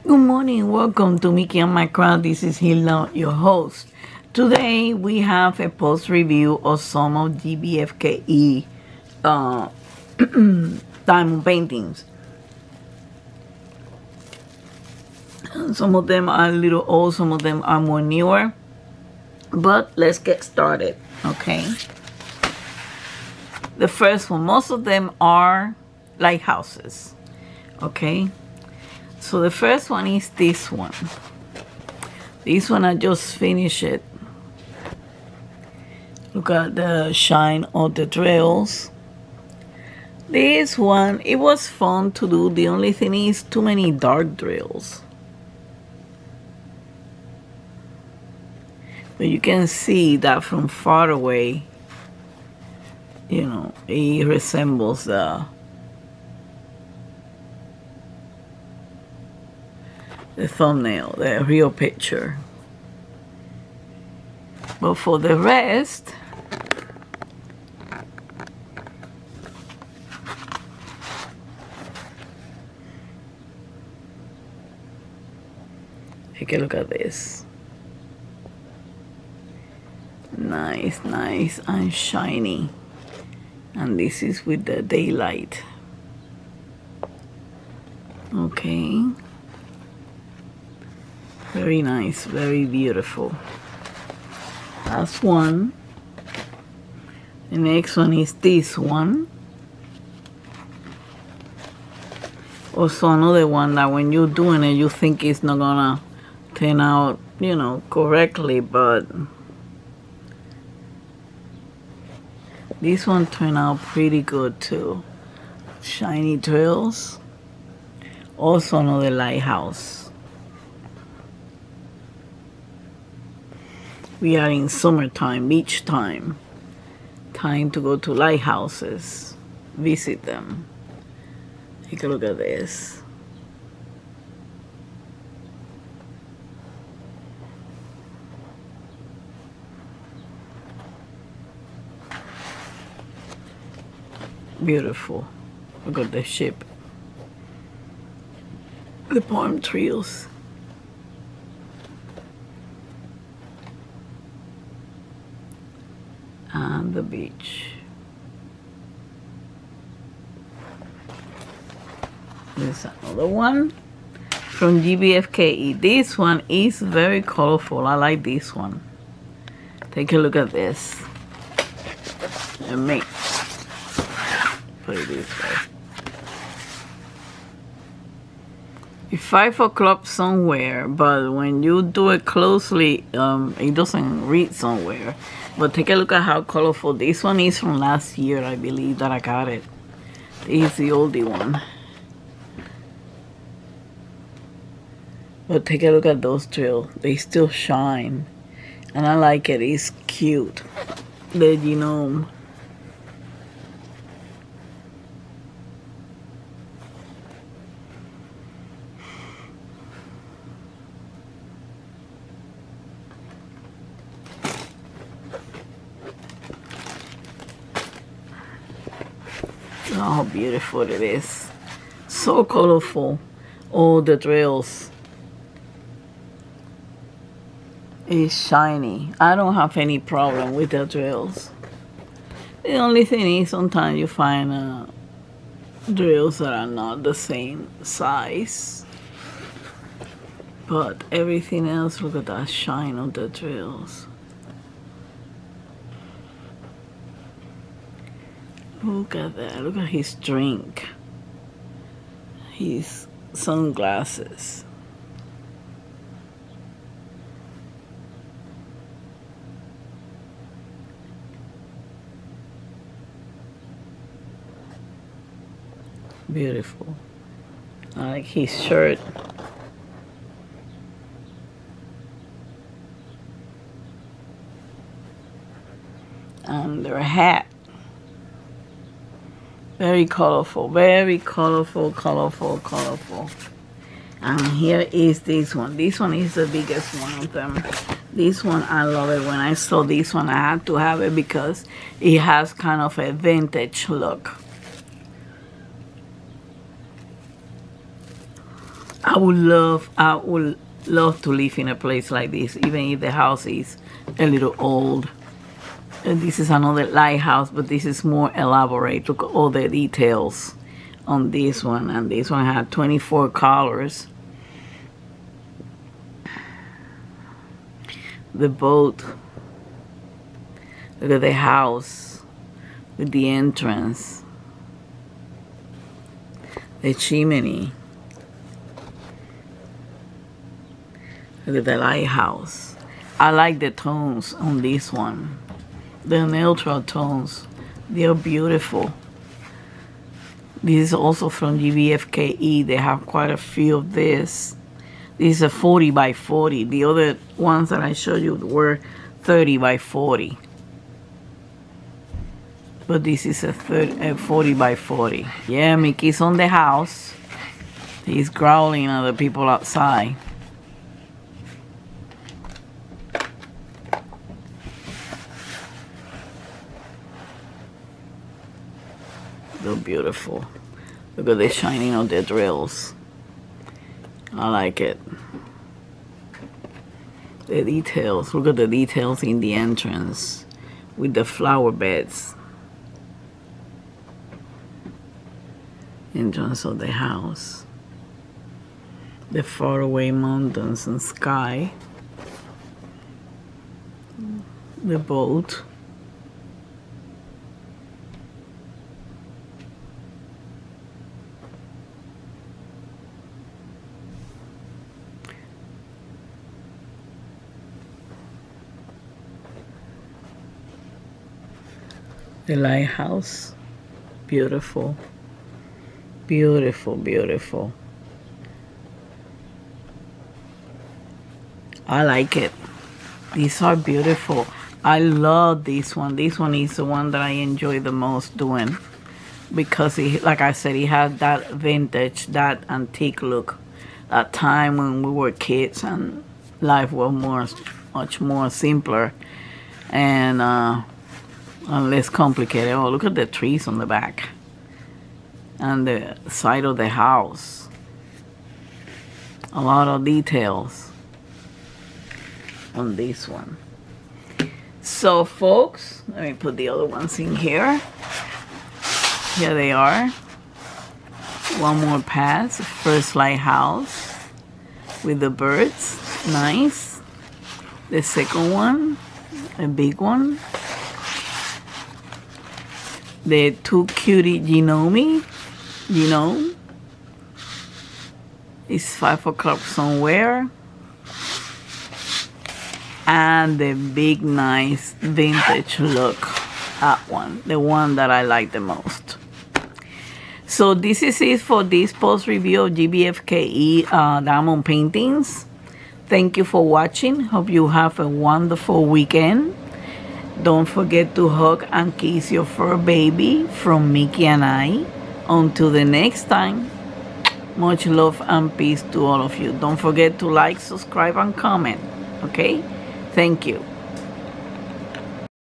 Good morning, welcome to Mickey and My Crowd. This is Hilda, your host. Today we have a post review of some of GBFKE diamond paintings. Some of them are a little old, some of them are more newer. But let's get started, okay? The first one, most of them are lighthouses, okay? So the first one is this one. This one I just finished it. Look at the shine of the drills. This one, it was fun to do. The only thing is too many dark drills. But you can see that from far away, you know, it resembles the thumbnail, the real picture. But for the rest, take a look at this. Nice, nice and shiny. And this is with the daylight. Okay. Very nice, very beautiful. That's one. The next one is this one. Also another one that when you're doing it, you think it's not gonna turn out, you know, correctly, but this one turned out pretty good too. Shiny drills. Also another lighthouse. We are in summertime, beach time. Time to go to lighthouses, visit them. Take a look at this. Beautiful. Look at the ship. The palm trees. And the beach. There's another one from GBFKE. This one is very colorful. I like this one. Take a look at this. Let me put it this way. It's 5 o'clock somewhere, but when you do it closely, it doesn't read somewhere. But take a look at how colorful. This one is from last year, I believe, that I got it. This is the oldie one. But take a look at those drills. They still shine. And I like it. It's cute. The genome. How beautiful it is. So colorful. All the drills. It's shiny. I don't have any problem with the drills. The only thing is sometimes you find drills that are not the same size. But everything else, look at that shine of the drills. Look at that. Look at his drink. His sunglasses. Beautiful. I like his shirt. And their hat. Very colorful, colorful. And here is this one. This one is the biggest one of them. This one, I love it. When I saw this one, I had to have it because it has kind of a vintage look. I I would love to live in a place like this, even if the house is a little old. And this is another lighthouse, but this is more elaborate. Look at all the details on this one, and this one had 24 colors. The boat. Look at the house with the entrance. The chimney. Look at the lighthouse. I like the tones on this one. The neutral tones. They're beautiful. This is also from GBFKE. They have quite a few of this. This is a 40 by 40. The other ones that I showed you were 30 by 40. But this is a 40 by 40. Yeah, Mickey's on the house. He's growling at the people outside. So beautiful. Look at the shining of the drills. I like it. The details. Look at the details in the entrance with the flower beds. Entrance of the house. The faraway mountains and sky. The boat. The lighthouse. Beautiful. Beautiful, beautiful. I like it. These are beautiful. I love this one. This one is the one that I enjoy the most doing, because it, like I said, it has that vintage, that antique look. That time when we were kids and life was much more simpler and less complicated. Oh, look at the trees on the back and the side of the house. A lot of details on this one. So folks, let me put the other ones in here. Here they are. One more pass. First lighthouse with the birds. Nice. The second one, a big one. The two cutie genome. It's 5 o'clock somewhere. And the big nice vintage look. That one, the one that I like the most. So this is it for this post review of GBFKE diamond paintings. Thank you for watching. Hope you have a wonderful weekend. Don't forget to hug and kiss your fur baby from Mickey and I. Until the next time, much love and peace to all of you. Don't forget to like, subscribe, and comment. Okay? Thank you.